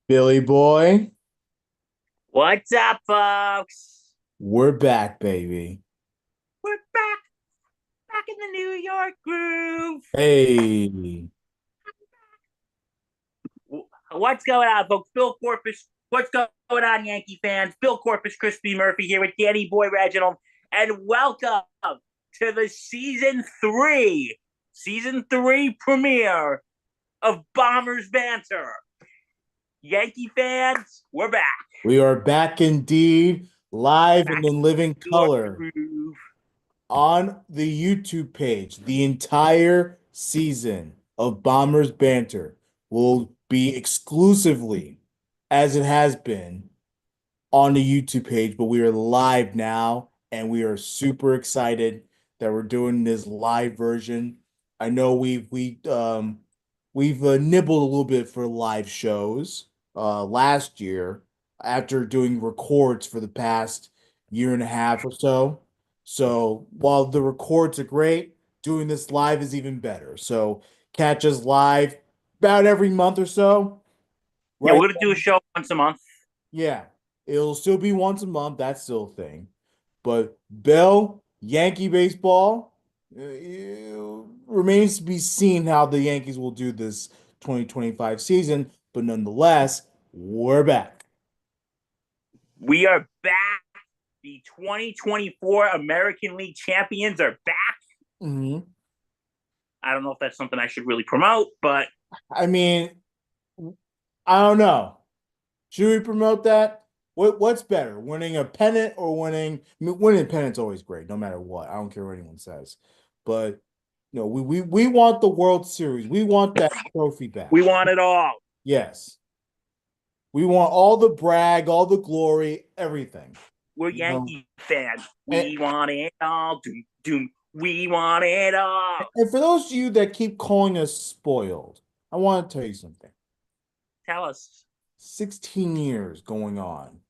Billy boy, What's up, folks? we're back, baby. We're back in the New York groove. Hey, What's going on, folks? Bill Corpus. What's going on, Yankee fans? Bill Corpus, Crispy Murphy here with Danny Boy Reginald, and welcome to the season three premiere of Bombers Banter. Yankee fans, we're back. we are back indeed, live and Back in living in New York color groove. on the YouTube page. The entire season of Bombers Banter will be exclusively, as it has been, on the YouTube page, but we are live now and we are super excited that we're doing this live version. I know we've nibbled a little bit for live shows last year after doing records for the past year and a half or so. So while the records are great, doing this live is even better. So catch us live about every month or so, Yeah, right? we're gonna do a show once a month. Yeah, it'll still be once a month. That's still a thing. But Bell, Yankee baseball, remains to be seen how the Yankees will do this 2025 season. But nonetheless, we're back. We are back. The 2024 American League champions are back. Mhm. I don't know if that's something I should really promote, but I mean, I don't know. Should we promote that? What's better, winning a pennant or winning? I mean, winning a pennant's always great, no matter what. I don't care what anyone says. But we want the World Series. We want that trophy back. we want it all. Yes. We want all the brag, all the glory, everything. We're You know, Yankee fans. and, We want it all. Doom, doom. We want it all. and for those of you that keep calling us spoiled, I want to tell you something. Tell us. 16 years going on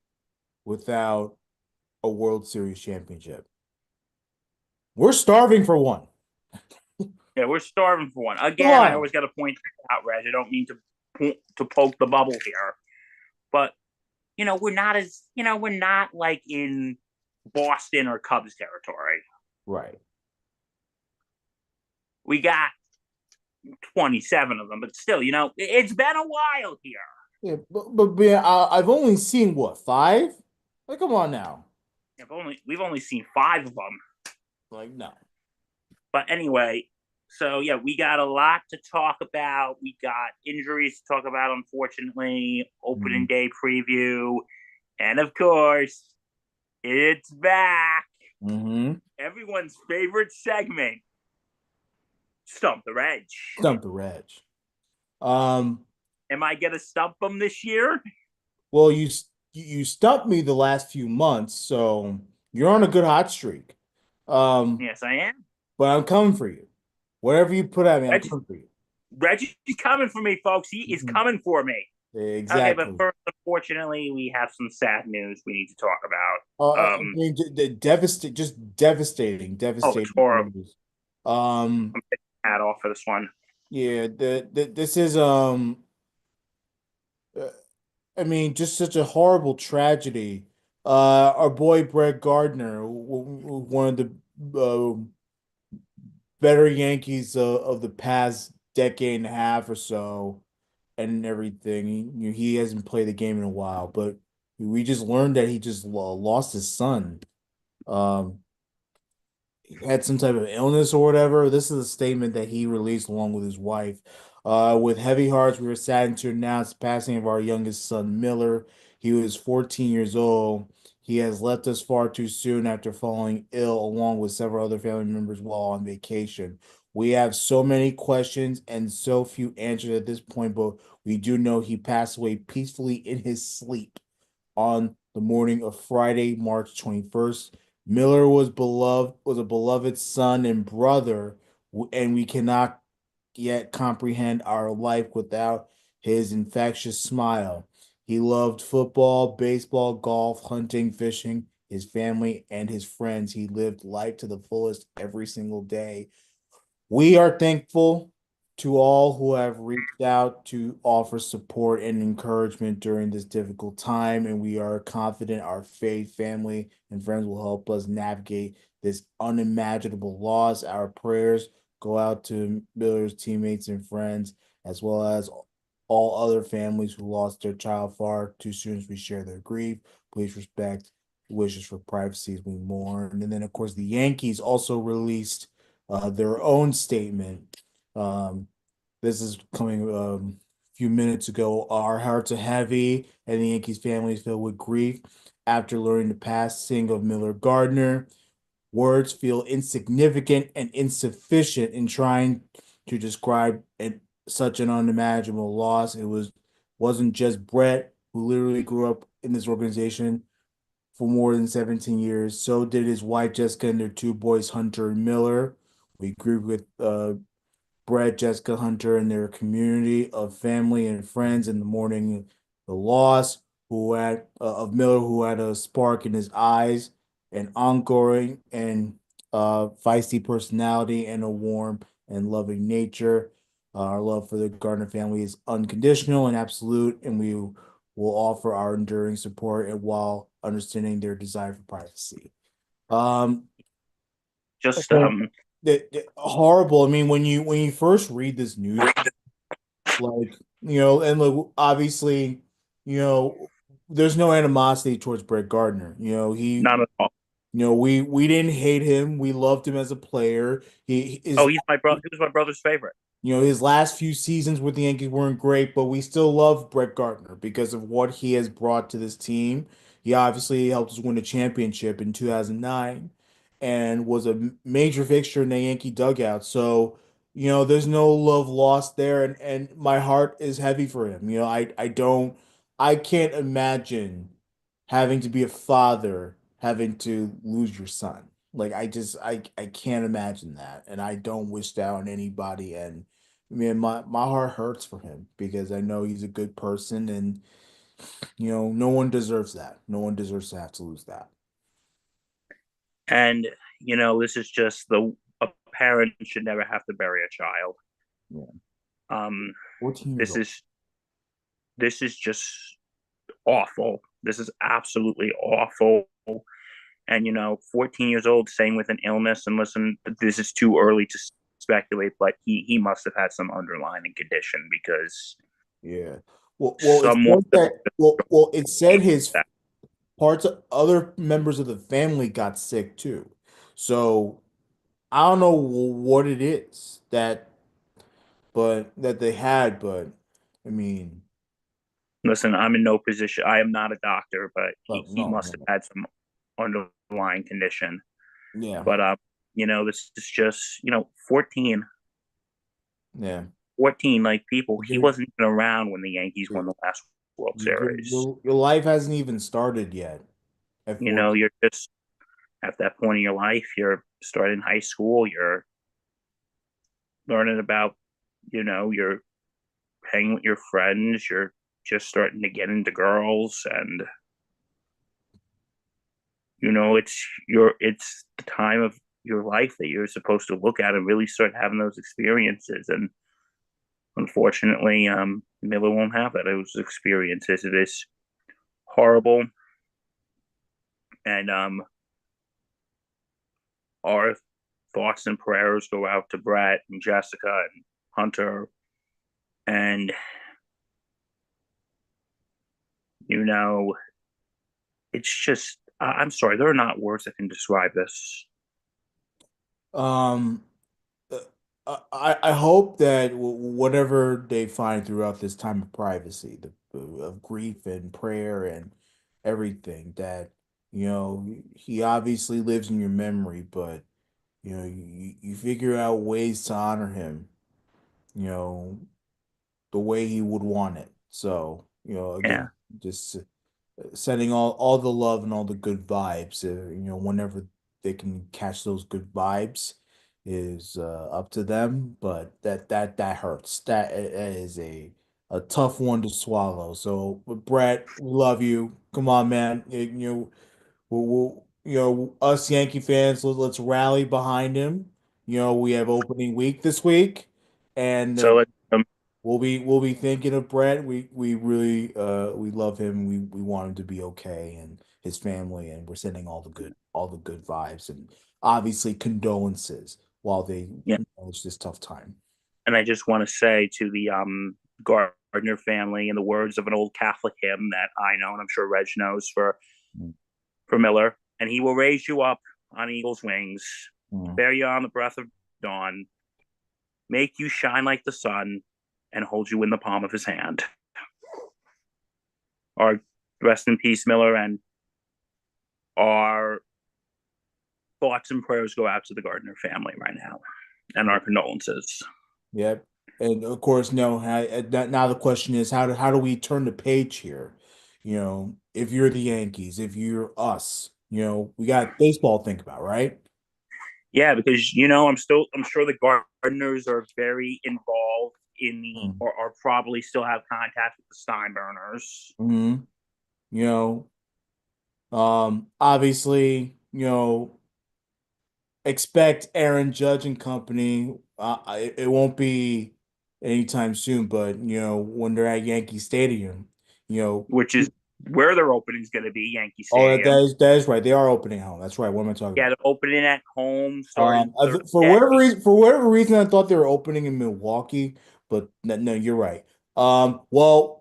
without a World Series championship. We're starving for one. Yeah, we're starving for one. Come Again, I on. always got to point out, Reg. I don't mean to poke the bubble here, but we're not like in Boston or Cubs territory. Right. We got 27 of them, but still, it's been a while here. Yeah, but man, I've only seen what, five? Like, come on now. We've only seen five of them. Like, no. But anyway, so yeah, we got a lot to talk about. We got injuries to talk about, unfortunately, opening Mhm. day preview, and of course, it's back. Mm-hmm. Everyone's favorite segment, Stump the Reg. Stump the Reg. Um, Am I gonna stump them this year? well, you stumped me the last few months, so you're on a good hot streak. Um, Yes, I am. but I'm coming for you. Whatever you put at me, I'm Reg, coming for you. Reggie's coming for me, folks. He is Mhm. coming for me. Okay, but Exactly. first, unfortunately, we have some sad news we need to talk I about. mean, just devastating, Oh, it's devastating horrible. news. Um, I'm taking the hat off for this one. yeah, this is uh, I mean, just such a horrible tragedy. Our boy Brett Gardner, one of the better Yankees of the past decade and a half or so, and everything. He hasn't played the game in a while, but we just learned that he just lost his son. Um, had some type of illness or whatever. This is a statement that he released along with his wife. With heavy hearts, we were saddened to announce the passing of our youngest son, Miller. He was 14 years old. He has left us far too soon after falling ill, along with several other family members while on vacation. We have so many questions and so few answers at this point, but we do know he passed away peacefully in his sleep on the morning of Friday, March 21st. Miller was a beloved son and brother, and we cannot yet comprehend our life without his infectious smile. He loved football, baseball, golf, hunting, fishing, his family, and his friends. He lived life to the fullest every single day. We are thankful to all who have reached out to offer support and encouragement during this difficult time, and we are confident our faith, family, and friends will help us navigate this unimaginable loss. Our prayers go out to Miller's teammates and friends, as well as all other families who lost their child far too soon as we share their grief. Please respect wishes for privacy as we mourn. And then, of course, the Yankees also released their own statement. This is coming a few minutes ago. Our hearts are heavy, and the Yankees family is filled with grief after learning the passing of Miller Gardner. Words feel insignificant and insufficient in trying to describe such an unimaginable loss. Wasn't just Brett who literally grew up in this organization for more than 17 years. So did his wife Jessica and their two boys Hunter and Miller. We agree with Brett, Jessica, Hunter, and their community of family and friends in the mourning the loss who had of Miller, who had a spark in his eyes, an ongoing and feisty personality, and a warm and loving nature. Our love for the Gardner family is unconditional and absolute, and we will offer our enduring support and while understanding their desire for privacy. Um, Just horrible. I mean, when you first read this news, like and like obviously, you know, there's no animosity towards Brett Gardner. not at all. We didn't hate him. We loved him as a player. He Oh, is he's my brother. He was my brother's favorite. His last few seasons with the Yankees weren't great, but we still love Brett Gardner because of what he has brought to this team. He obviously helped us win a championship in 2009 and was a major fixture in the Yankee dugout. So, there's no love lost there, and my heart is heavy for him. I can't imagine having to be a father, having to lose your son. Like I can't imagine that, and I don't wish that on anybody. And man, my heart hurts for him because I know he's a good person, and no one deserves that. No one deserves to have to lose that. And this is just the a parent should never have to bury a child. Yeah, Um, 14 years this old. is this is just awful. This is absolutely awful. And 14 years old, staying with an illness. And listen, this is too early to speculate, but he must have had some underlying condition because Yeah. Well, it someone said that. Well, it said his that. parts of other members of the family got sick too. So I don't know what it is that they had, but I mean, Listen, I'm in no position. I am not a doctor, but he no, must have no, had some underlying condition. yeah, But this is just 14, yeah. 14. Like people, he Your, wasn't even around when the Yankees won the last World Series. your life hasn't even started yet at 14. You're just at that point in your life. You're starting high school. You're learning about, you're hanging with your friends. You're just starting to get into girls, and it's the time of your life that you're supposed to look at and really start having those experiences. And unfortunately, Miller won't have that. Those experiences. It is horrible, and our thoughts and prayers go out to Brett and Jessica and Hunter, and you know, it's just. I'm sorry, there are not words that can describe this. Um, I hope that whatever they find throughout this time of privacy, of grief and prayer and everything, that he obviously lives in your memory, but you figure out ways to honor him, you know, the way he would want it. So, Yeah, again, just sending all the love and all the good vibes. Whenever they can catch those good vibes is up to them. But that hurts. That is a tough one to swallow. So, Brett, we love you. Come on, man. Us Yankee fans, let's rally behind him. We have opening week this week. And So we'll be thinking of Brett. We really we love him. We want him to be okay and his family, and we're sending all the good vibes and obviously condolences while they yeah, manage this tough time. and I just want to say to the Gardner family, in the words of an old Catholic hymn that I know and I'm sure Reg knows for Miller, and he will raise you up on eagle's wings, Mm. bear you on the breath of dawn, make you shine like the sun, and hold you in the palm of his hand. Our rest in peace, Miller, and our thoughts and prayers go out to the Gardner family right now, and our condolences. Yep. And of course, no. Now the question is, how do we turn the page here? If you're the Yankees, if you're us, we got baseball to think about, right? Yeah, because I'm sure the Gardners are very involved in the Mm. or probably still have contact with the Steinburners, Hmm. You know, obviously, expect Aaron Judge and company. It won't be anytime soon, but when they're at Yankee Stadium, you know, which is where their opening is going to be, Yankee oh, that, Stadium. that is right. They are opening home. That's right. What am I talking Yeah, about? they're opening at home starting For Thursday. whatever reason, I thought they were opening in Milwaukee, but no, no, you're right. Well,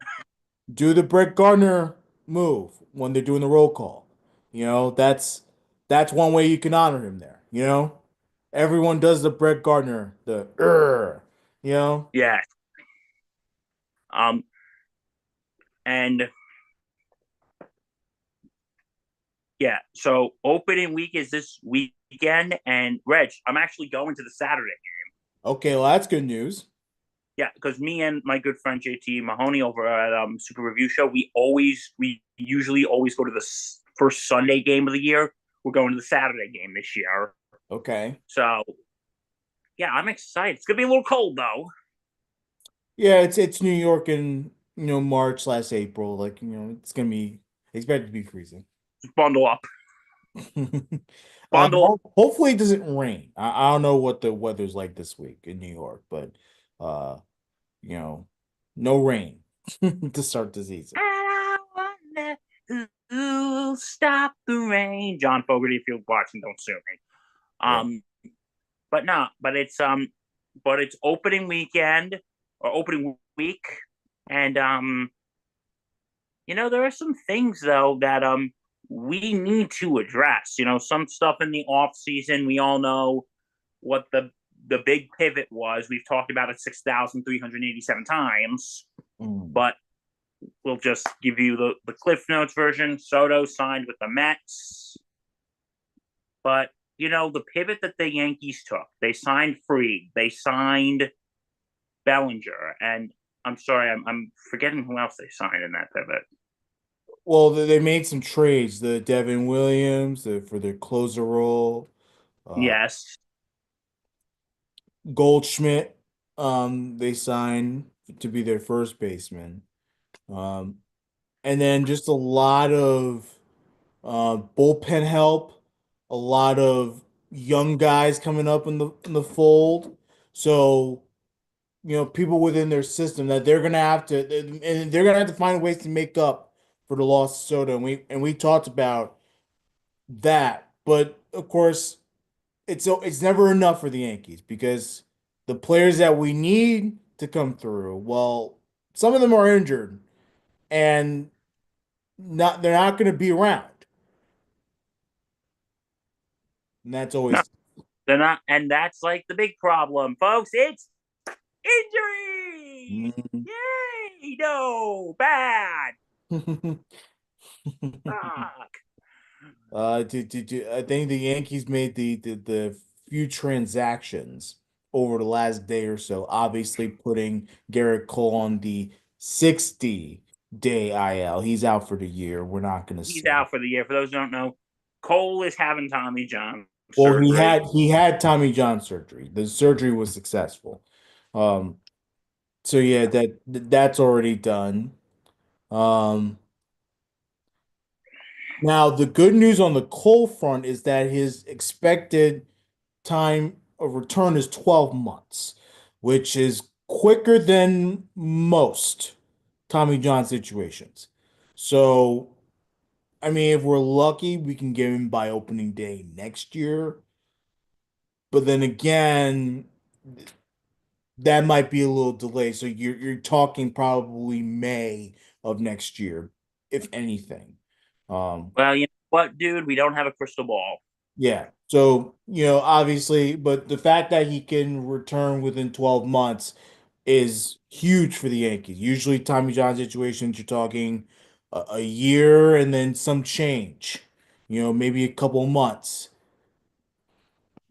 do the Brett Gardner move when they're doing the roll call. That's one way you can honor him there. Everyone does the Brett Gardner, the you know. Yeah. Um, and yeah, so opening week is this weekend. And Reg, I'm actually going to the Saturday. Okay, well that's good news. Yeah, because me and my good friend JT Mahoney over at Super Review Show, we usually always go to the first Sunday game of the year. We're going to the Saturday game this year. Okay. So yeah, I'm excited. It's gonna be a little cold though. Yeah, it's New York in March/April. Like, it's gonna be expected to be freezing. Just bundle up, bundle up. Hopefully it doesn't rain. I don't know what the weather's like this week in New York, but uh, you know, no rain to start the season. I wonder who'll stop the rain. John Fogerty, if you're watching, don't sue me. Yeah. Um, but no, but it's opening weekend or opening week, and there are some things though that we need to address. Some stuff in the off season. We all know what the big pivot was. We've talked about it 6,387 times, Mm. but we'll just give you the Cliff Notes version. Soto signed with the Mets, but the pivot that the Yankees took, they signed Fried, they signed Bellinger, and I'm sorry, I'm forgetting who else they signed in that pivot. Well, they made some trades. The Devin Williams for their closer role. Uh, Yes, Goldschmidt. They signed to be their first baseman. Um, and then just a lot of bullpen help, a lot of young guys coming up in the fold. So, people within their system that they're gonna have to find ways to make up for the loss of Soto. And we talked about that, but of course, it's never enough for the Yankees because the players that we need to come through, well, some of them are injured and they're not going to be around. And that's no, always they're not, and that's like the big problem, folks. It's injuries. Mhm. Yay! No, bad. Fuck. I think the Yankees made the few transactions over the last day or so, obviously putting Garrett Cole on the 60-day IL. He's out for the year. We're not going to He's see. out for the year. For those who don't know, Cole is having Tommy John Well, he surgery. had he had Tommy John surgery. The surgery was successful. Um, so yeah, that's already done. Um, Now the good news on the Cole front is that his expected time of return is 12 months. which is quicker than most Tommy John situations. So, I mean, if we're lucky, we can get him by opening day next year. But then again, that might be a little delay. So you're talking probably May of next year, if anything. Um, Well, you know what, dude? We don't have a crystal ball. yeah. So, obviously, but the fact that he can return within 12 months is huge for the Yankees. Usually, Tommy John situations, you're talking a year and then some change, maybe a couple months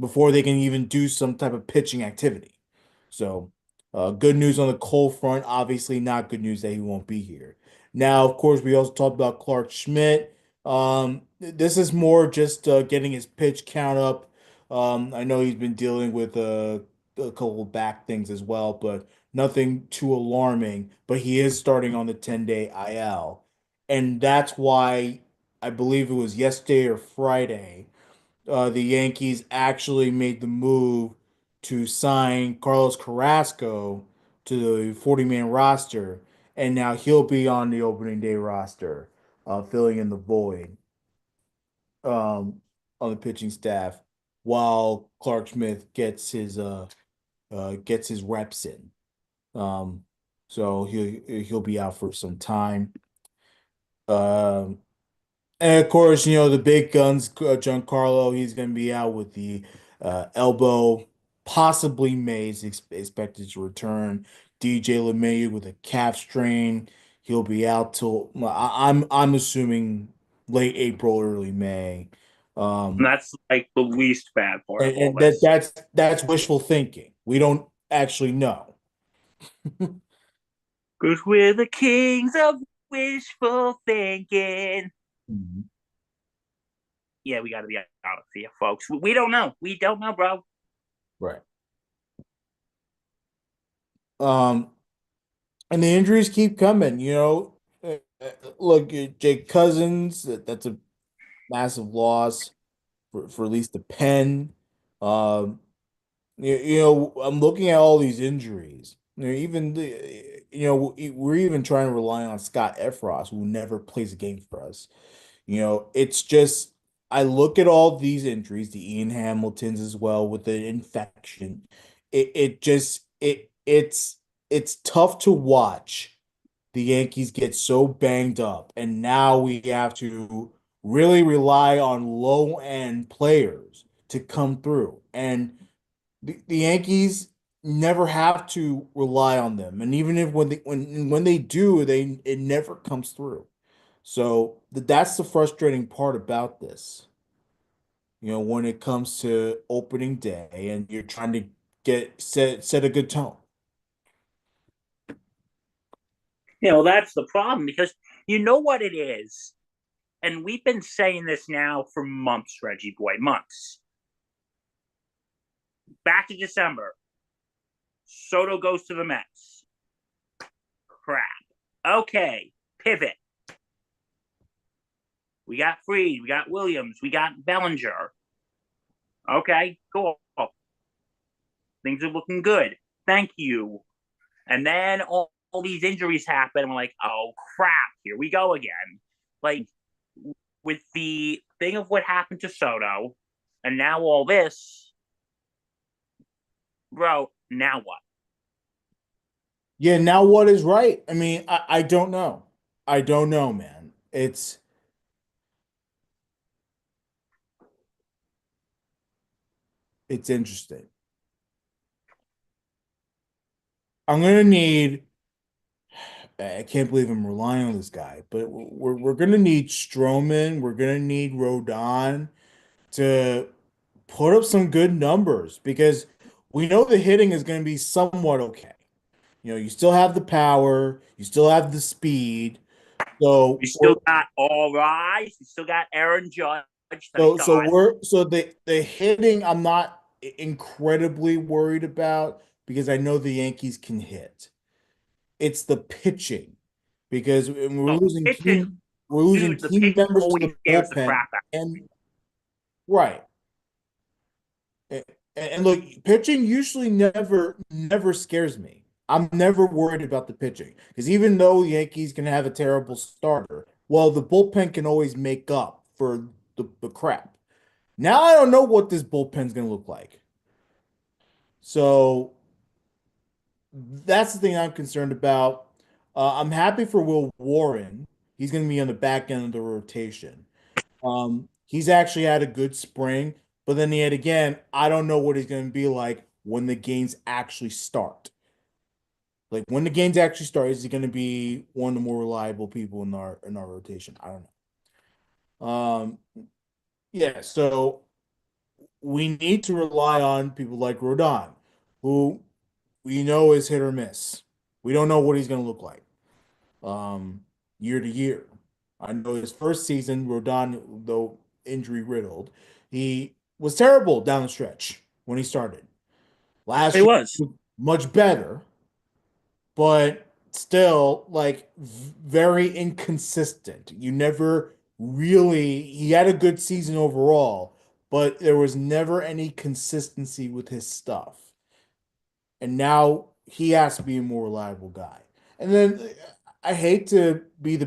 before they can even do some type of pitching activity. So, good news on the Cole front. Obviously, not good news that he won't be here. Now, of course, we also talked about Clark Schmidt. This is more just getting his pitch count up. I know he's been dealing with a couple of back things as well, but nothing too alarming. But he is starting on the 10-day IL. And that's why I believe it was yesterday or Friday the Yankees actually made the move to sign Carlos Carrasco to the 40-man roster, and now he'll be on the opening day roster, filling in the void um, on the pitching staff, while Clark Smith gets his reps in. Um, so he'll be out for some time. Um, And of course, the big guns, Giancarlo, he's going to be out with the elbow. Possibly Mays expected to return. DJ LeMayu with a calf strain. He'll be out till I'm assuming late April, early May. And Um, that's like the least bad part and, of all and that this. that's wishful thinking. We don't actually know. Because we're the kings of wishful thinking. Mhm. Yeah, we got to be honest here, folks. We don't know. We don't know, bro. Right. Um, and the injuries keep coming, Look, Jake Cousins, that's a massive loss for at least the pen. Um, I'm looking at all these injuries. Even we're even trying to rely on Scott Efros, who never plays a game for us. It's just I look at all these injuries, the Ian Hamiltons as well with the infection. It just it's tough to watch the Yankees get so banged up, and now we have to really rely on low end players to come through. And the Yankees never have to rely on them, and even if when they do, it never comes through. So that's the frustrating part about this. When it comes to opening day and you're trying to set a good tone. That's the problem because you know what it is. And we've been saying this now for months, Reggie boy, months. Back to December. Soto goes to the Mets. Crap. Okay. Pivot. We got Freed. We got Williams. We got Bellinger. Okay. Cool. Things are looking good. Thank you. And then all these injuries happen. I'm like, oh crap, here we go again. Like with the thing of what happened to Soto, and now all this, bro. Now what? Yeah, now what is right? I mean, I don't know. I don't know, man. It's interesting. I'm gonna need I can't believe I'm relying on this guy, but we're gonna need Stroman, we're gonna need Rodon to put up some good numbers because we know the hitting is gonna be somewhat okay. You still have the power, you still have the speed. So We we're still got all rise. We still got Aaron Judge. Thank so God. we're so the hitting I'm not incredibly worried about because I know the Yankees can hit. It's the pitching because Oh, pitching, we're losing dude. The key pitching members to always the scares the bullpen crap out. and right. And look, pitching usually never scares me. I'm never worried about the pitching because even though the Yankees can have a terrible starter, well, the bullpen can always make up for the crap. Now I don't know what this bullpen's going to look like. So that's the thing I'm concerned about. I'm happy for Will Warren. He's going to be on the back end of the rotation. He's actually had a good spring, but then yet again, I don't know what he's going to be like when the games actually start. Like when the games actually start, is he going to be one of the more reliable people in our rotation? I don't know. Yeah, so we need to rely on people like Rodon, who we know is hit or miss. We don't know what he's going to look like year to year. I know his first season, Rodon, though injury riddled, he was terrible down the stretch when he started. He Last year, was. much better, but still like very inconsistent. You never really, he had a good season overall, but there was never any consistency with his stuff. And now he has to be a more reliable guy. And then I hate to be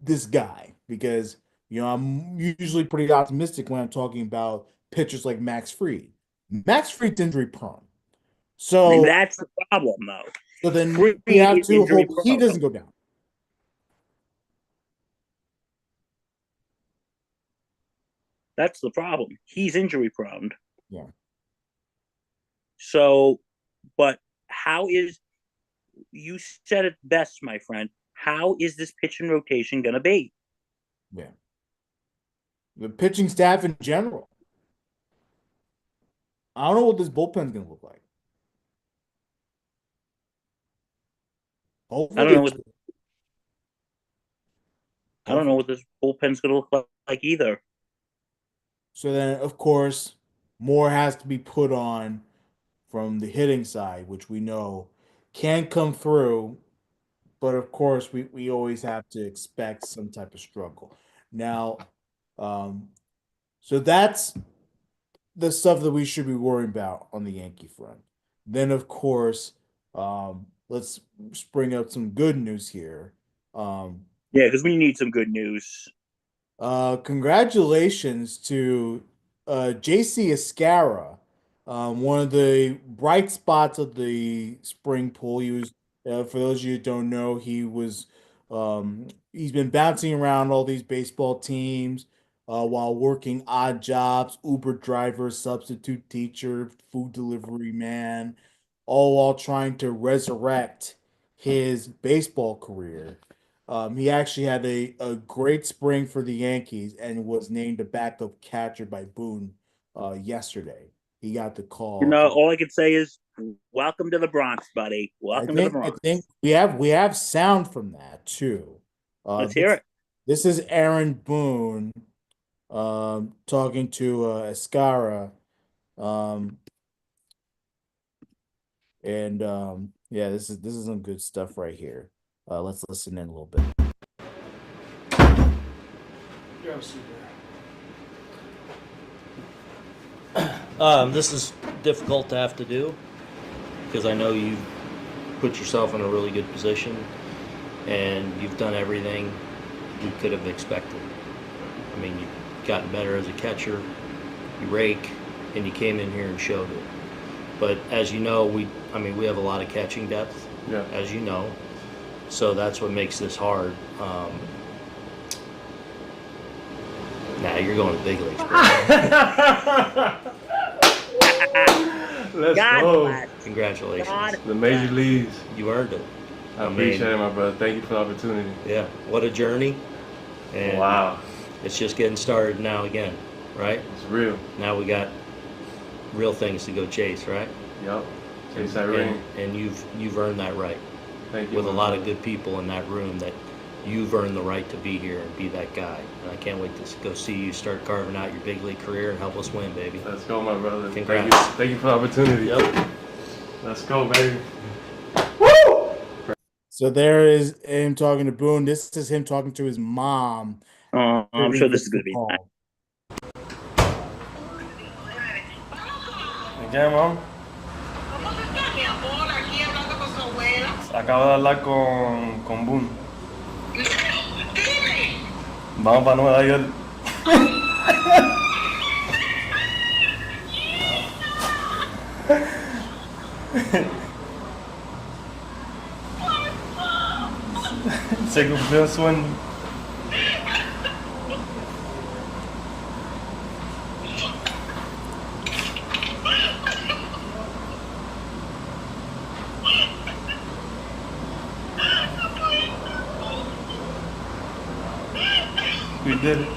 this guy because I'm usually pretty optimistic when I'm talking about pitchers like Max Fried. Max Fried's injury prone. So That's the problem, though. so then Freed we have is to injury hope he prone. doesn't go down. That's the problem. He's injury prone. Yeah. So, but how is you said it best, my friend? How is this pitching rotation going to be? Yeah. The pitching staff in general. I don't know what this bullpen's gonna look like. I Hopefully don't know it's what good. I don't know Hopefully. what this bullpen's going to look like either. So then of course more has to be put on from the hitting side, which we know can come through, but of course we always have to expect some type of struggle. Now, um, so that's the stuff that we should be worrying about on the Yankee front. Then, of course, let's bring up some good news here. Um, Yeah, because we need some good news. Congratulations to JC Escara, one of the bright spots of the spring pool. He was, for those of you who don't know, he's been bouncing around all these baseball teams while working odd jobs, Uber driver, substitute teacher, food delivery man, all while trying to resurrect his baseball career. He actually had a great spring for the Yankees and was named a backup catcher by Boone yesterday. He got the call. All I can say is welcome to the Bronx, buddy. I Welcome to the think I Bronx. think we have sound from that too. Let's hear This it. this is Aaron Boone talking to Escara, um, and yeah, this is some good stuff right here. Let's listen in a little bit. This is difficult to have to do because I know you put yourself in a really good position and you've done everything we could have expected. I mean, you've gotten better as a catcher, you rake, and you came in here and showed it. But as you know, we have a lot of catching depth, Yeah. as you know, so that's what makes this hard. Now you're going to big leagues, bro. Let's God go. bless. Congratulations. God The major leagues. You earned it. I appreciate it, my brother. Thank you for the opportunity. Yeah, what a journey. And Wow. it's just getting started now again, right? It's real. Now we got real things to go chase, right? Yup. Chase that ring. And you've earned that right Thank you. with a my lot brother. of good people in that room that you've earned the right to be here and be that guy. And I can't wait to go see you start carving out your big league career and help us win, baby. Let's go, my brother. Congrats. Thank you for the opportunity. Yep. Let's go, baby. So there is him talking to Boone. This is him talking to his mom. I'm sure this is going to be nice. Call. ¿Qué, mam? ¿Cómo tú estás, mi amor? Aquí hablando con su abuela. Acabo de hablar con Boone. Dime. Vamos para Nueva York. Se cumplió el sueño. We did it.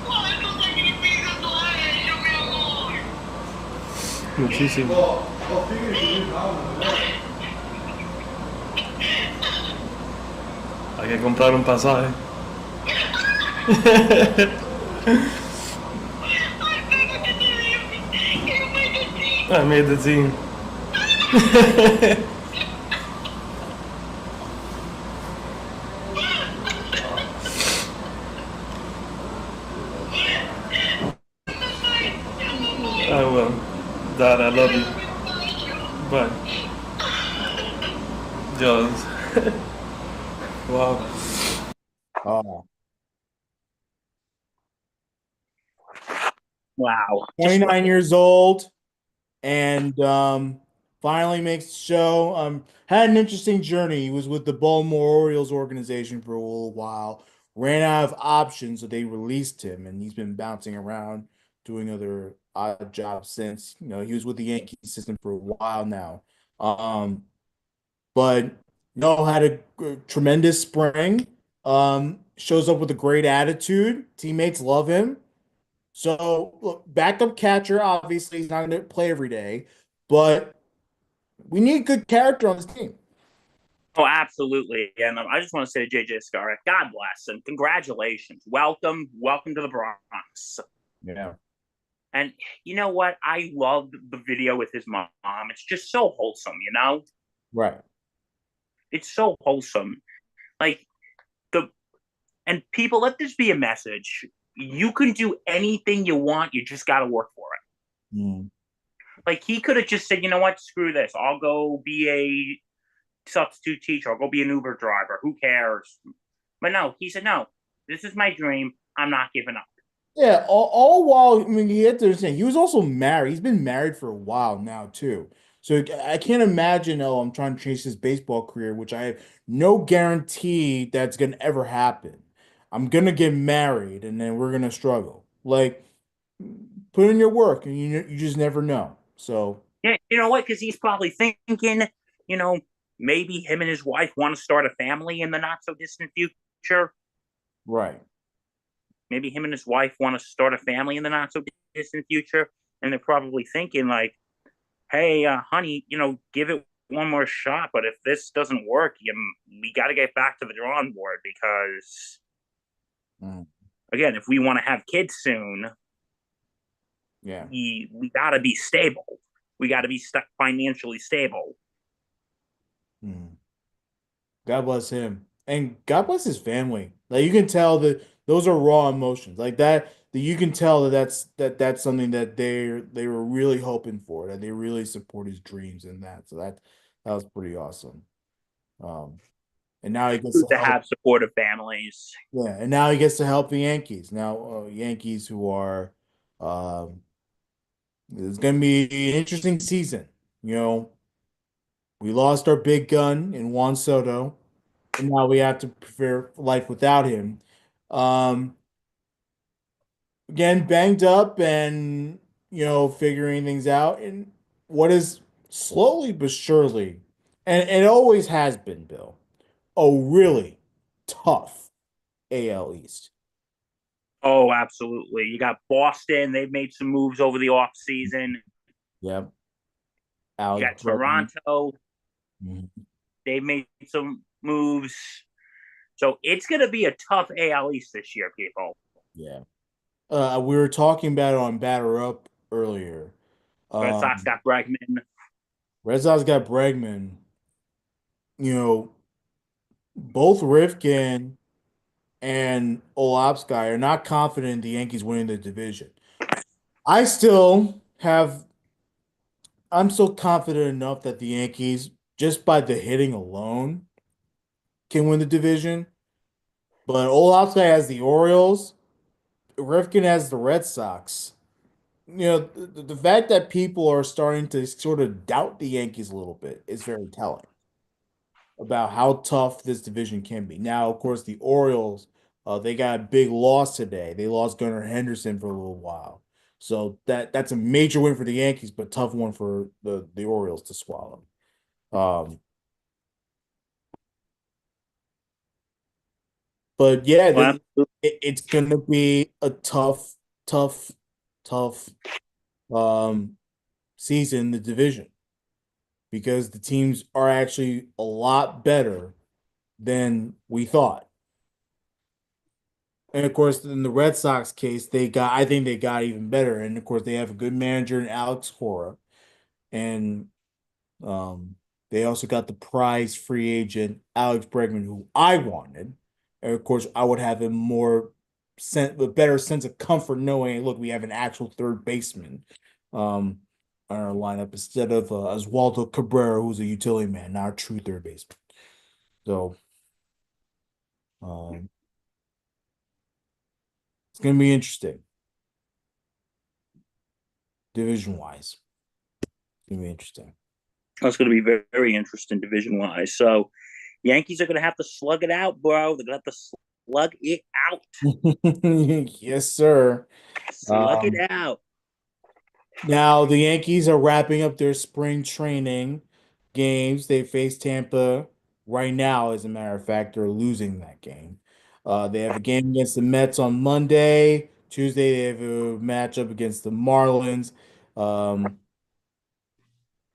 ¿Cuánto sacrificio tú has hecho, mi amor? Muchísimo. Hay que comprar un pasaje. I made the team. I will. Dad, I love you. Bye. Dios. Wow. Oh, Wow. 29 years old, and finally makes the show. Had an interesting journey. He was with the Baltimore Orioles organization for a little while, ran out of options, so they released him, and he's been bouncing around doing other odd jobs since. He was with the Yankee system for a while now. But no, had a tremendous spring. Shows up with a great attitude. Teammates love him. So, look, backup catcher, obviously, he's not going to play every day, but we need good character on this team. Oh, absolutely. And I just want to say to JJ Scarra, God bless and congratulations. Welcome to the Bronx. Yeah. And you know what? I love the video with his mom. It's just so wholesome, you know? Right. It's so wholesome. Like the and people, let this be a message. You can do anything you want, you just gotta work for it. Mm. Like he could have just said, you know what, screw this. I'll go be a substitute teacher, I'll go be an Uber driver. Who cares? But no, he said, no, this is my dream. I'm not giving up. Yeah, all while, I mean, you have to understand, he was also married. He's been married for a while now, too. So I can't imagine, oh, I'm trying to chase his baseball career, which I have no guarantee that's going to ever happen. I'm going to get married and then we're going to struggle. Like, put in your work and you just never know. So, Yeah, you know what? Because he's probably thinking, you know, maybe him and his wife want to start a family in the not so distant future. right. Maybe him and his wife want to start a family in the not so distant future. And they're probably thinking, like, hey, honey, give it one more shot. But if this doesn't work, we got to get back to the drawing board because, Mm. again, if we want to have kids soon, Yeah. we got to be stable. We got to be financially stable. Mm. God bless him. And God bless his family. Like you can tell that those are raw emotions. Like that you can tell that's something that they were really hoping for, that they really support his dreams in that. So that was pretty awesome. Um and now he It's gets good to to help. have supportive families. Yeah, and now he gets to help the Yankees. Now Yankees who are it's gonna be an interesting season. You know, we lost our big gun in Juan Soto, and now we have to prepare for life without him. Um, Again, banged up and figuring things out, and what is slowly but surely, and it always has been, Bill, a really tough AL East. Oh, absolutely. You got Boston. They've made some moves over the offseason. Yep. You Alex got Bregman. Toronto. Mhm. They've made some moves. So it's going to be a tough AL East this year, people. Yeah. We were talking about it on Batter Up earlier. Red Sox Um, got Bregman. Red Sox got Bregman. You know, both Rifkin and Olapsky are not confident in the Yankees winning the division. I still have, I'm still confident enough that the Yankees, just by the hitting alone, can win the division. But Olapsky has the Orioles, Rifkin has the Red Sox. The fact that people are starting to sort of doubt the Yankees a little bit is very telling about how tough this division can be. Now, of course, the Orioles, they got a big loss today. They lost Gunnar Henderson for a little while. So that's a major win for the Yankees, but tough one for the Orioles to swallow. Um, but yeah, Well, it's gonna be a tough, tough um season in the division because the teams are actually a lot better than we thought. And of course, in the Red Sox case, I think they got even better. And of course, they have a good manager in Alex Cora. And um, they also got the prize free agent, Alex Bregman, who I wanted. And of course, I would have a better sense of comfort knowing, look, we have an actual third baseman on our lineup instead of Oswaldo Cabrera, who's a utility man, not a true third baseman. So um, it's going to be interesting division wise. It's going to be interesting. that's going to be very, very interesting division wise. So, Yankees are going to have to slug it out, bro. They're going to have to slug it out. Yes, sir. Slug it Um, out. Now the Yankees are wrapping up their spring training games. They face Tampa right now, as a matter of fact. They're losing that game. They have a game against the Mets on Monday. Tuesday, they have a matchup against the Marlins. Um,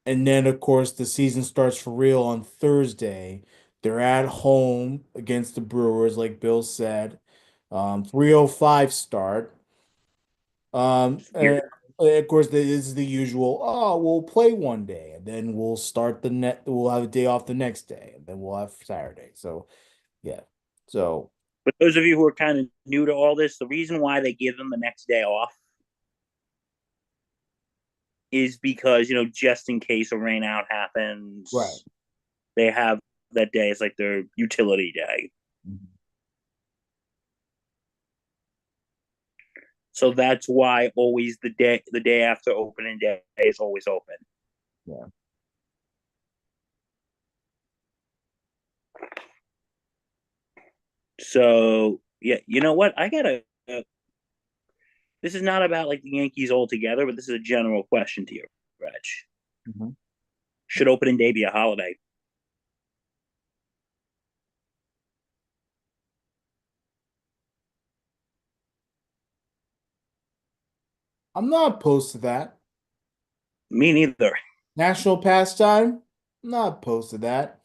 and then, of course, the season starts for real on Thursday. They're at home against the Brewers, like Bill said. 3:05 start. And of course, this is the usual. Oh, we'll play one day, and then we'll start the net. We'll have a day off the next day, and then we'll have Saturday. So yeah. So For those of you who are kind of new to all this, the reason why they give them the next day off is because, just in case a rain out right. happens, they have that day. It's like their utility day. Mhm. So that's why always the day after opening day is always open. Yeah. So yeah, you know what? I gotta. This is not about like the Yankees altogether, but this is a general question to you, Reg. Mhm. Should opening day be a holiday? I'm not opposed to that. Me neither. National pastime. I'm not opposed to that.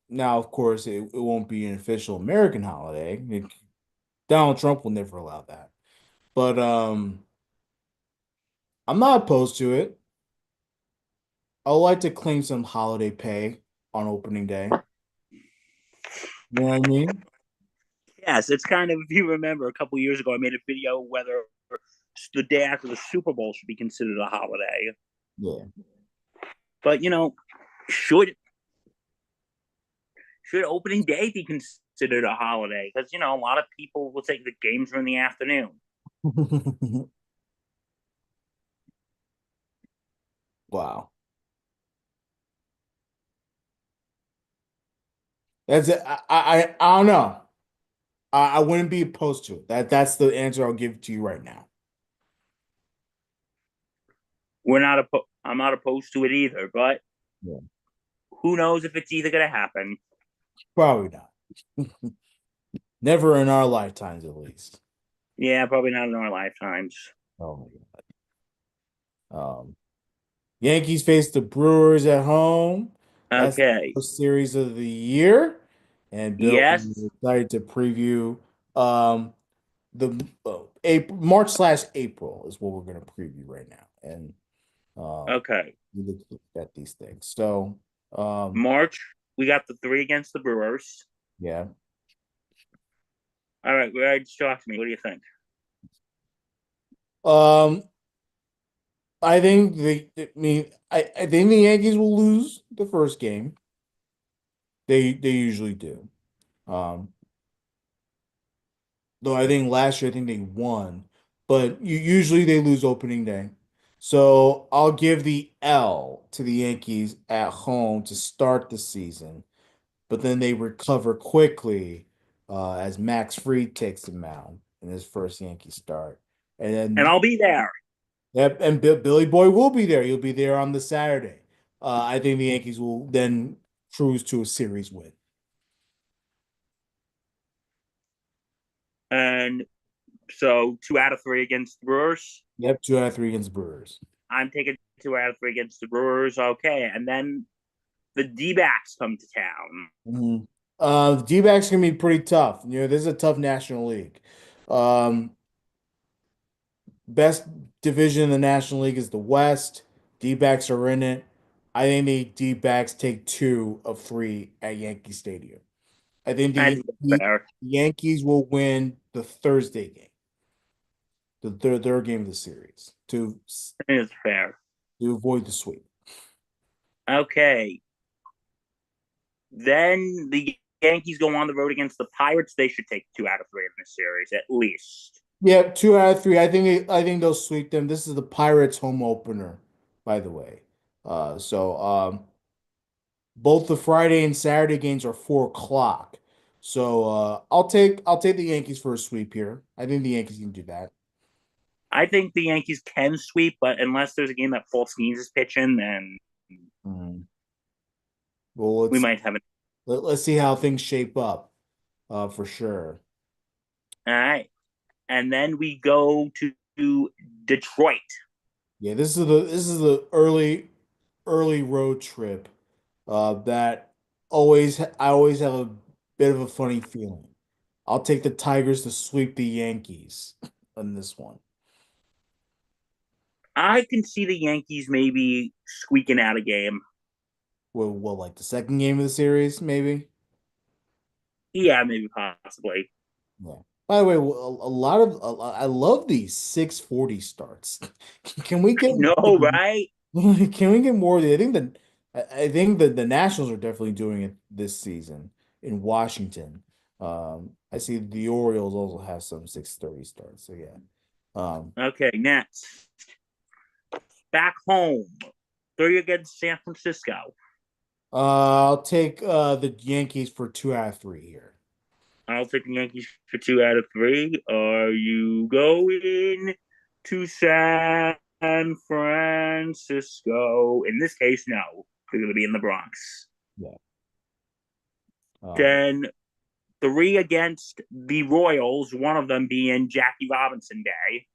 Now, of course, it won't be an official American holiday. Donald Trump will never allow that. But I'm not opposed to it. I would like to claim some holiday pay on opening day. You know what I mean? Yes, it's kind of, if you remember, a couple years ago, I made a video whether the day after the Super Bowl should be considered a holiday. Yeah. But should should opening day be considered a holiday? Because a lot of people will say the games are in the afternoon. Wow. That's it. I don't know. I wouldn't be opposed to it. That's the answer I'll give to you right now. I'm not opposed to it either, but Yeah. who knows if it's either going to happen? Probably not. Never in our lifetimes, at least. Yeah, probably not in our lifetimes. Oh my God. Yankees face the Brewers at home. That's the Okay. first series of the year, and Bill is Yes. excited to preview the April March/April is what we're going to preview right now, and Um, Okay. you look at these things. So, March, we got the three against the Brewers. yeah. All right, go ahead, talk to me. What do you think? Um, I think I think the Yankees will lose the first game. They usually do. Um, though I think last year I think they won, but usually they lose opening day. So I'll give the L to the Yankees at home to start the season, but then they recover quickly as Max Fried takes the mound in his first Yankee start. And And then I'll be there. yep, and Billy Boy will be there. He'll be there on the Saturday. I think the Yankees will then cruise to a series win. And so 2 out of 3 against the Brewers. Yep, 2 out of 3 against the Brewers. I'm taking 2 out of 3 against the Brewers. Okay. And then the D backs come to town. Mhm. The D-backs gonna be pretty tough. This is a tough National League. Um, best division in the National League is the West. D-backs are in it. I think the D-backs take 2 of 3 at Yankee Stadium. I think I the think that's fair. Yankees will win the Thursday game, the third game of the series, I think it's fair. to avoid the sweep. Okay. Then the Yankees go on the road against the Pirates. They should take 2 out of 3 in this series, at least. Yeah, 2 out of 3. I think they'll sweep them. This is the Pirates home opener, by the way. So both the Friday and Saturday games are 4 o'clock. So I'll take the Yankees for a sweep here. I think the Yankees can do that. I think the Yankees can sweep, but unless there's a game that Paul Skeens is pitching, then Mhm. Well, we might have it. let's see how things shape up. For sure. All right. And then we go to Detroit. Yeah, this is the early road trip. That I always have a bit of a funny feeling. I'll take the Tigers to sweep the Yankees on this one. I can see the Yankees maybe squeaking out a game. Well, like the second game of the series, maybe. Yeah, maybe possibly. Yeah. By the way, I love these 6:40 starts. Can we I get know, right? can we get more? I think that the Nationals are definitely doing it this season in Washington. I see the Orioles also have some 6:30 starts. So yeah. Okay, next. Back home. 3 against San Francisco. I'll take the Yankees for 2 out of 3 here. I'll take the Yankees for 2 out of 3. Are you going to San Francisco? In this case, no. They're going to be in the Bronx. Yeah. Then 3 against the Royals, one of them being Jackie Robinson Day.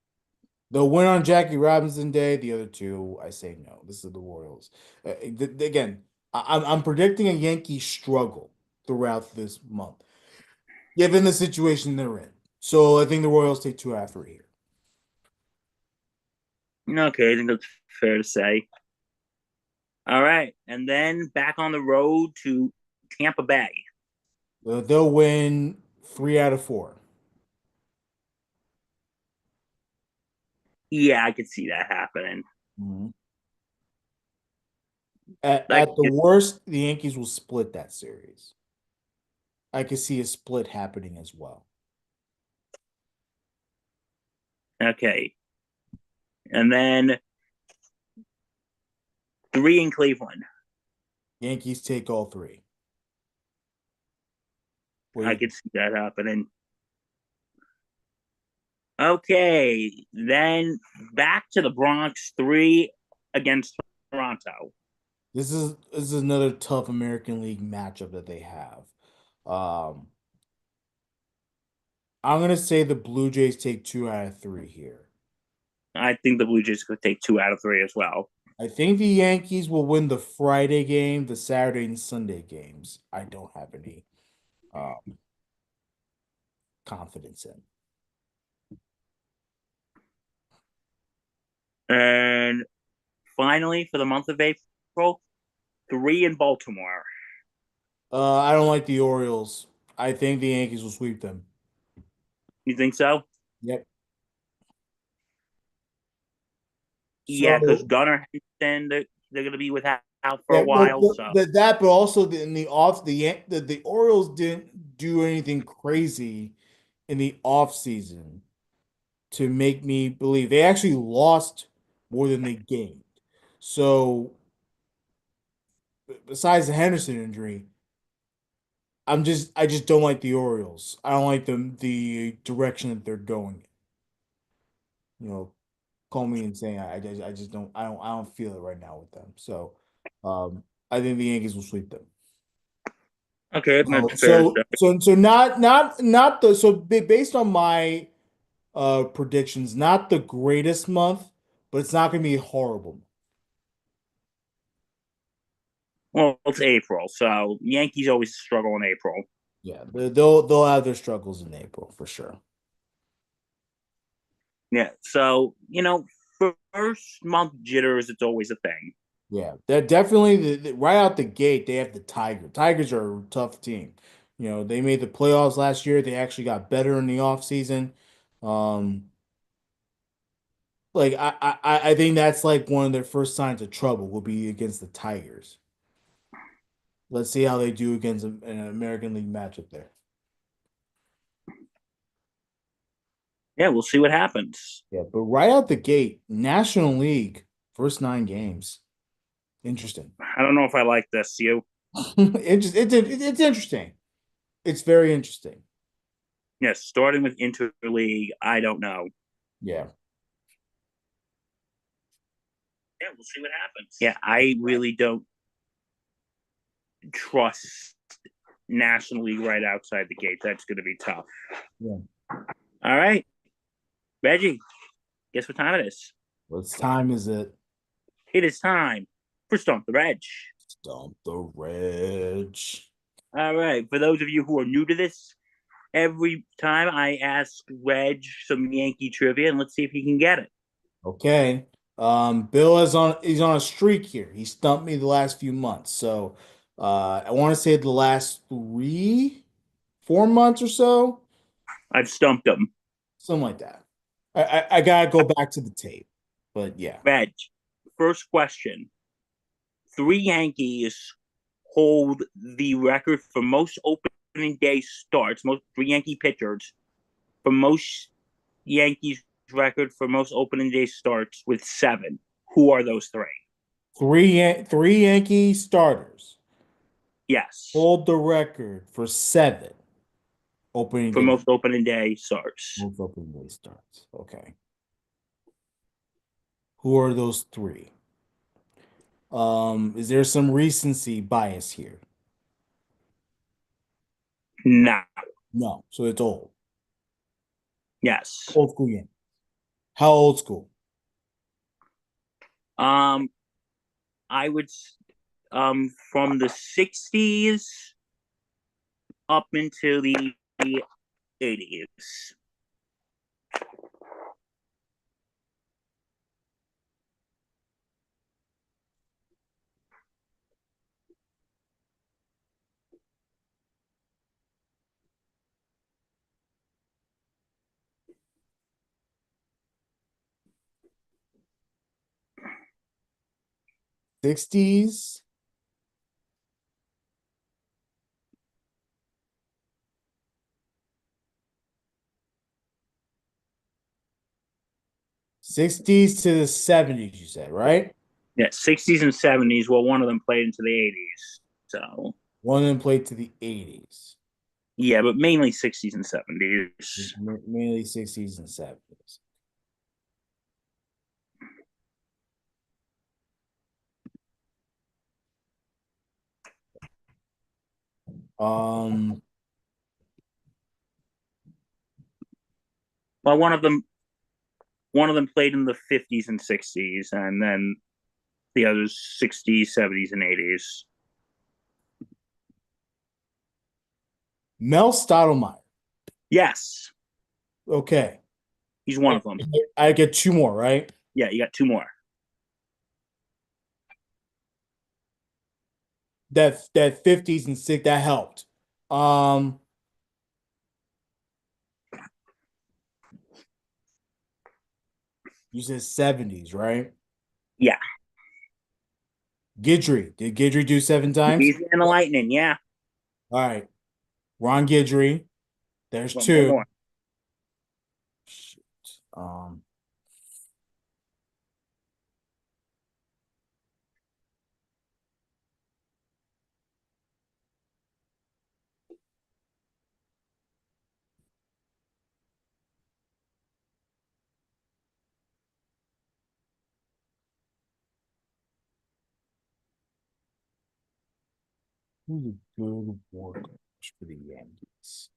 They'll win on Jackie Robinson Day. The other two, I say no. This is the Royals. Again, I'm predicting a Yankee struggle throughout this month, given the situation they're in. So I think the Royals take 2 out of 3 here. Okay, I think that's fair to say. All right. And then back on the road to Tampa Bay. They'll win 3 out of 4. Yeah, I could see that happening. Mhm. At, Like, at the worst, the Yankees will split that series. I could see a split happening as well. okay. And then 3 in Cleveland. Yankees take all 3. What do I you could see that happening. Okay. Then back to the Bronx, 3 against Toronto. This is another tough American League matchup that they have. Um, I'm gonna say the Blue Jays take 2 out of 3 here. I think the Blue Jays could take 2 out of 3 as well. I think the Yankees will win the Friday game, the Saturday and Sunday games. I don't have any um, confidence in. And finally, for the month of April, 3 in Baltimore. I don't like the Orioles. I think the Yankees will sweep them. You think so? Yep. Yeah, because So Gunnar Henderson, they're going to be without for a yeah, while. So that, but also in the off, the Orioles didn't do anything crazy in the off season to make me believe they actually lost more than they gained. So besides the Henderson injury, I just don't like the Orioles. I don't like the direction that they're going. You know, call me insane. I just I don't feel it right now with them. So I think the Yankees will sweep them. okay, Oh, that's fair to say. so not the so based on my predictions, not the greatest month, but it's not going to be horrible. Well, it's April, so Yankees always struggle in April. Yeah, they'll have their struggles in April for sure. Yeah, so first month jitters, it's always a thing. Yeah, they're definitely right out the gate. They have the Tigers. Tigers are a tough team. You know, they made the playoffs last year. They actually got better in the offseason. Um, like I think that's like one of their first signs of trouble will be against the Tigers. Let's see how they do against an American League matchup there. Yeah, we'll see what happens. Yeah, but right out the gate, National League, first 9 games. Interesting. I don't know if I like this. You? It's interesting. It's very interesting. Yeah, starting with interleague, I don't know. Yeah. Yeah, we'll see what happens. Yeah, I really don't trust National League right outside the gate. That's going to be tough. Yeah. All right, Reggie, guess what time it is? What time is it? It is time for Stump the Reg. Stump the Reg. All right, for those of you who are new to this, every time I ask Reg some Yankee trivia, and let's see if he can get it. Okay. Bill he's on a streak here. He stumped me the last few months. So I want to say the last 4 months or so. I've stumped him. Something like that. I gotta go back to the tape. But yeah. Reg, first question. 3 Yankees hold the record for most opening day starts, most 3 Yankee pitchers for most Yankees record for most opening day starts with 7. Who are those 3? Three Yankee starters Yes. hold the record for 7 opening For day. most opening day starts. Most opening day starts. Okay. Who are those 3? Is there some recency bias here? No. No. So it's old. Yes. Old school Yankees. How old school? I would from the 60s up into the 80s. '60s. '60s to the '70s, you said, right? Yeah, 60s and 70s. Well, one of them played into the 80s. So, One of them played to the '80s. yeah, but mainly 60s and 70s. Mainly '60s and '70s. Um, Well, one of them played in the 50s and 60s, and then the others 60s, 70s, and 80s. Mel Stottlemyre. Yes, Okay. he's one of them. I get 2 more, right? Yeah, you got 2 more. that 50s and six that helped. Um, you said 70s, right? Yeah. Gidry. Did Gidry do 7 times? Easy and the Lightning. Yeah. All right. Ron Gidry. There's One two. more. Shit. Um, who's a good war coach for the Yankees?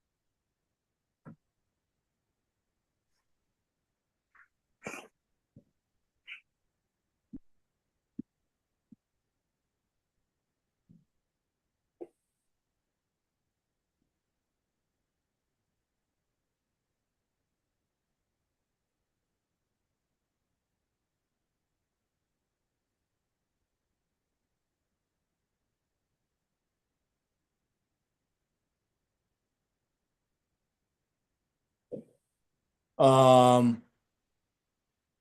Um,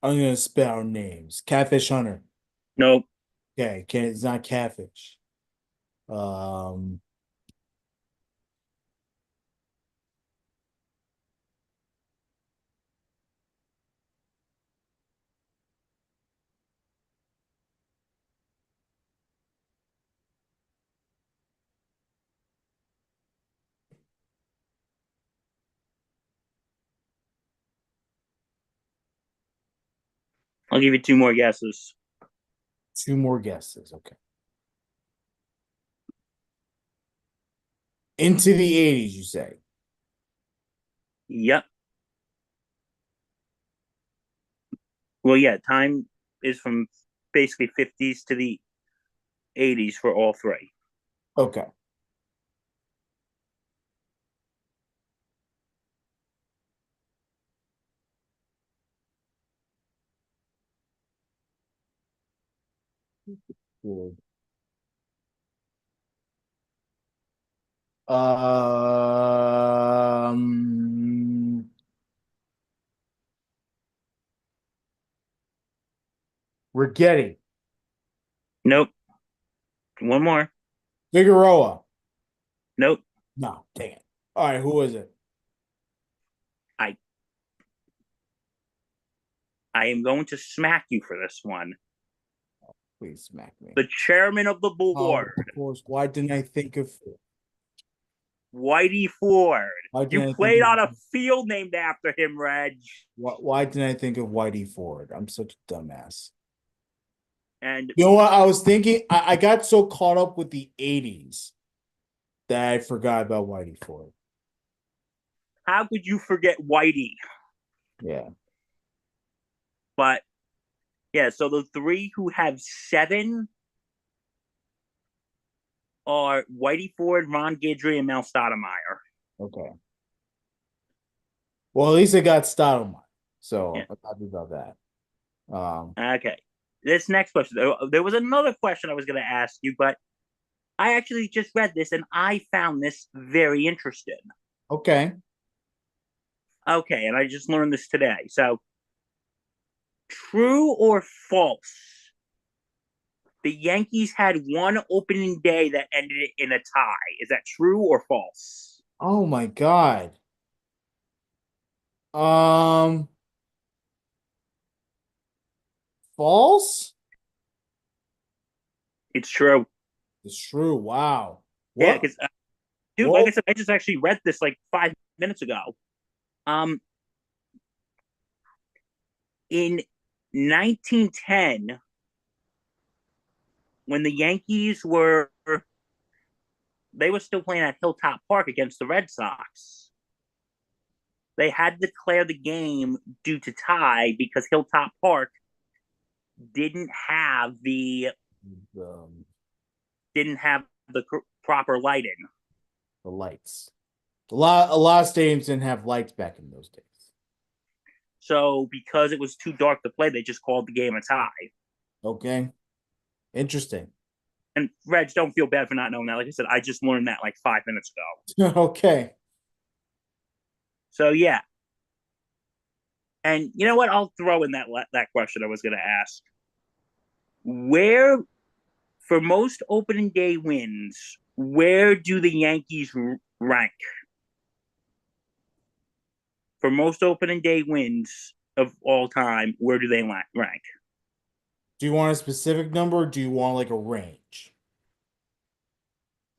I'm gonna spell names. Catfish Hunter. Nope. Okay, it's not catfish. Um, I'll give you two more guesses. two more guesses. Okay. Into the 80s, you say? Yep. Well, yeah. Time is from basically 50s to the 80s for all three. Okay. Good. Um, Rigetti, Nope. One more. Figueroa. Nope. No, dang it. All right, who is it? I I am going to smack you for this one. Please smack me. The chairman of the Oh, board, of course. Why didn't I think of? Whitey Ford. Why You didn't I think played of? on a field named after him, Reg. Why didn't I think of Whitey Ford? I'm such a dumbass. And You know what? I was thinking. I got so caught up with the 80s that I forgot about Whitey Ford. how could you forget Whitey? Yeah. But yeah, so the three who have seven are Whitey Ford, Ron Guidry, and Mel Stoudemire. Okay. Well, at least I got Stottlemyre, so Yeah. I'm happy about that. Okay. This next question, there was another question I was going to ask you, but I actually just read this and I found this very interesting. Okay. Okay, and I just learned this today. So, true or false? The Yankees had one opening day that ended in a tie. Is that true or false? Oh my God. Um, False? It's true. It's true. Wow. Yeah, What? because dude, like I What? said, I just actually read this like 5 minutes ago. Um, in 1910, when the Yankees they were still playing at Hilltop Park against the Red Sox. They had to declare the game due to tie because Hilltop Park didn't have the Um, didn't have the proper lighting. the lights. A lot of stadiums didn't have lights back in those days. So because it was too dark to play, they just called the game a tie. Okay. Interesting. And Reg, don't feel bad for not knowing that. Like I said, I just learned that like 5 minutes ago. Okay. So yeah, and you know what? I'll throw in that question I was going to ask. Where for most opening day wins, where do the Yankees rank? For most opening day wins of all time, where do they rank? Do you want a specific number or do you want like a range?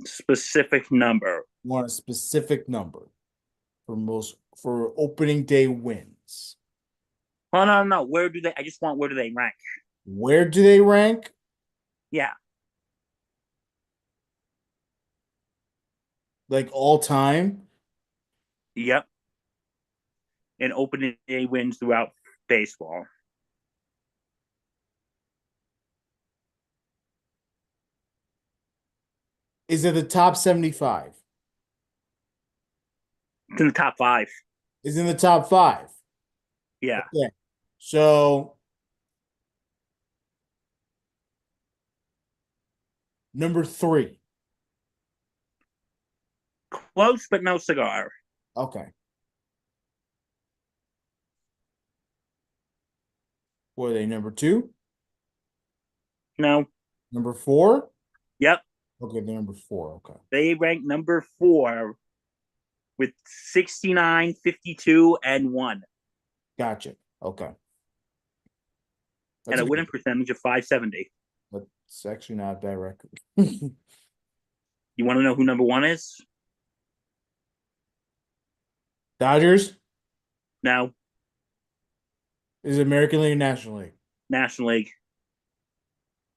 Specific number. You want a specific number for opening day wins. Oh no. Where do they? I just want where do they rank? Where do they rank? Yeah. Like all time? Yep. And opening day wins throughout baseball. Is it the top 75? It's in the top five. Is in the top five. Yeah. Okay. So number 3. Close, but no cigar. Okay. What are they? Number 2? No. Number 4? Yep. Okay, they're number 4. Okay. They rank number 4 with 69, 52, and 1. Gotcha. Okay. And That's a a good. winning percentage of 570. That's actually not a bad record. You want to know who number 1 is? Dodgers? No. Is it American League or National League? National League.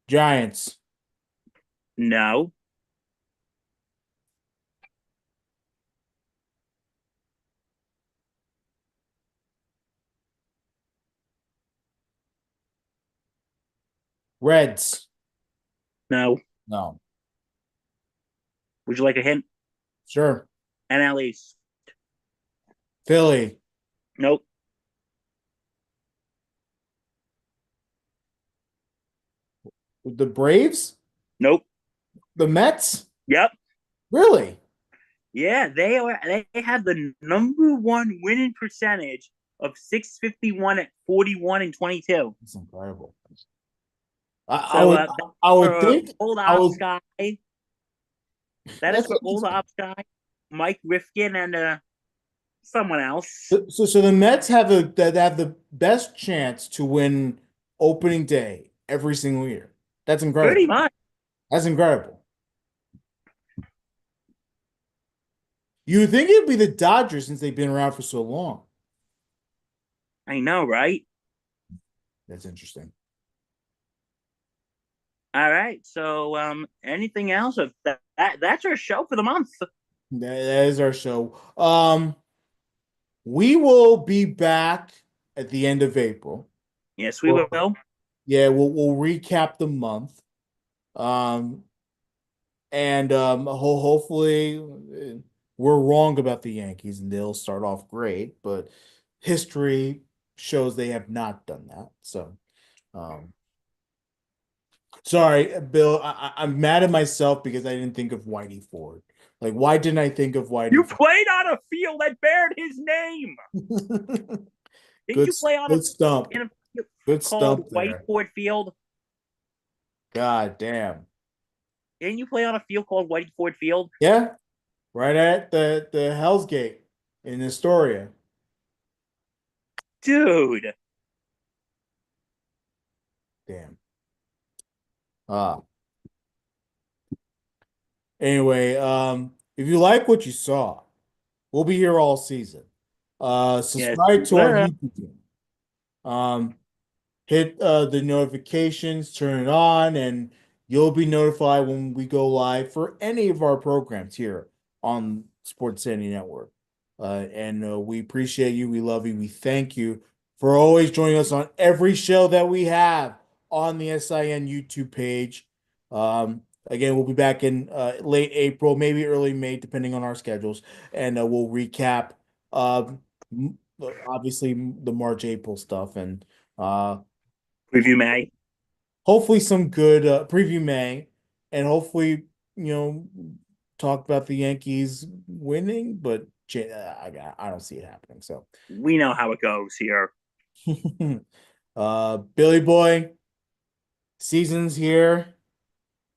Giants. No. Reds. No. No. Would you like a hint? Sure. NL East. Philly. Nope. The Braves? Nope. The Mets? Yep. Really? Yeah, they have the number 1 winning percentage of 651 at 41 and 22. That's incredible. I So would I would for think old I ops would guy, that is that's for old interesting. ops guy, Mike Rifkin and someone else. So the Mets have the best chance to win opening day every single year. That's Pretty incredible. much. That's incredible. You would think it'd be the Dodgers since they've been around for so long. I know, right? That's interesting. All right. So anything else? Of that's our show for the month. That is our show. We will be back at the end of April. Yes, we will. Yeah, we'll recap the month. Um, and hopefully we're wrong about the Yankees and they'll start off great, but history shows they have not done that. So, um, sorry, Bill, I'm mad at myself because I didn't think of Whitey Ford. Like, why didn't I think of You Whitey played on a field that bared his name. Ford? Didn't Good, you play on good stump. in a field Good called stump White there. Ford Field? God damn. Didn't you play on a field called White Ford Field? Yeah, right at the Hell's Gate in Astoria. Dude. Damn. Anyway, if you like what you saw, we'll be here all season. Yes. Subscribe to our Well, YouTube channel. Hit the notifications, turn it on, and you'll be notified when we go live for any of our programs here on Sports Sanity Network. And we appreciate you. We love you. We thank you for always joining us on every show that we have on the SIN YouTube page. Again, we'll be back in late April, maybe early May, depending on our schedules, and we'll recap obviously the March April stuff and uh preview May. hopefully some good preview May. and hopefully, talk about the Yankees winning, but I don't see it happening. So, We know how it goes here. Billy Boy, season's here.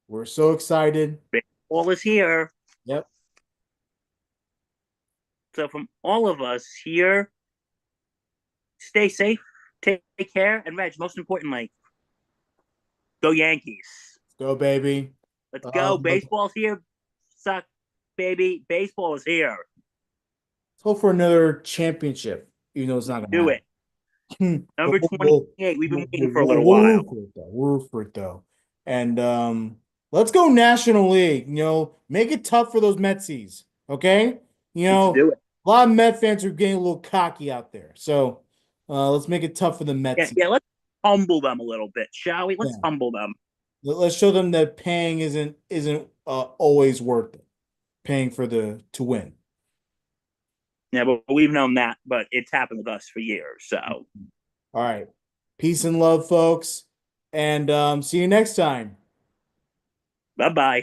We're so excited. All is here. Yep. So from all of us here, stay safe, take care, and Reg, most importantly, go Yankees. Go, baby. Let's go. Let's Baseball's here. Suck, baby. Baseball is here. hope for another championship, even though it's not going to Do happen. it. Number We'll, 28. We've been waiting for a we'll little while. root for it though. We'll root for it though. And let's go National League. Make it tough for those Metsies. Okay. Let's do it. A lot of Met fans are getting a little cocky out there. So let's make it tough for the Metsies. Yeah, let's humble them a little bit, shall we? Let's Yeah. humble them. Let's show them that paying isn't always worth it. Paying to win. Yeah, but we've known that, but it's happened with us for years. So, All right. Peace and love, folks. And see you next time. bye bye.